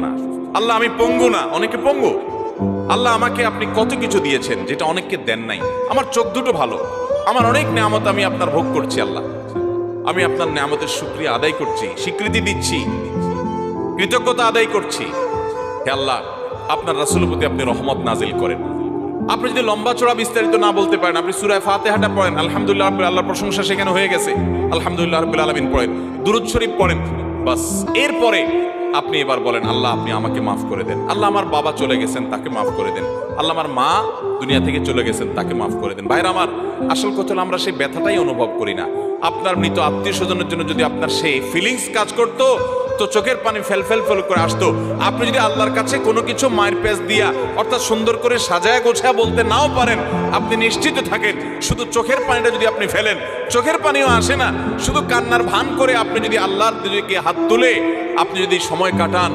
না, আল্লাহ আমি পঙ্গু না, অনেকে পঙ্গু। আল্লাহ আমাকে আপনি কত কিছু দিয়েছেন যেটা অনেককে দেন নাই। আমার চোখ দুটো ভালো, আমার অনেক নেয়ামত আমি আপনার ভোগ করছি। আল্লাহ আমি আপনার নেয়ামতের শুকরিয়া আদায় করছি, স্বীকৃতি দিচ্ছি, কৃতজ্ঞতা আদায় করছি। হে আল্লাহ, আপনার রাসূলের প্রতি আপনি রহমত নাজিল করেন। আপনি যদি লম্বা চড়া বিস্তারিত না বলতে পারেন, আপনি সূরা ফাতিহাটা পড়েন, আলহামদুলিল্লাহ রাব্বিল, আল্লাহর প্রশংসা সেখানে হয়ে গেছে, আলহামদুলিল্লাহ রাব্বিল আলামিন পড়েন, দুরূদ শরীফ পড়েন, বাস। এরপরে আপনি এবার বলেন, আল্লাহ আপনি আমাকে মাফ করে দেন। আল্লাহ আমার বাবা চলে গেছেন, তাকে মাফ করে দেন। আল্লাহ আমার মা দুনিয়া থেকে চলে গেছেন, তাকে মাফ করে দেন। ভাইরা আমার, আসল কথা হলো আমরা সেই ব্যথাটাই অনুভব করি না। আপনার মৃত আত্মীয় স্বজনের জন্য যদি আপনার সেই ফিলিংস কাজ করতো, তো চোখের পানি ফেল ফেল ফেল করে আসতো। আপনি যদি আল্লাহর কাছে কোনো কিছু মায়ের পেজ দিয়া, অর্থাৎ সুন্দর করে সাজায় গোছায় বলতে নাও পারেন, আপনি নিশ্চিত থাকেন শুধু চোখের পানিটা যদি আপনি ফেলেন, চোখের পানিও আসে না, শুধু কান্নার ভান করে আপনি যদি আল্লাহর দিকে হাত তুলে আপনি যদি সময় কাটান।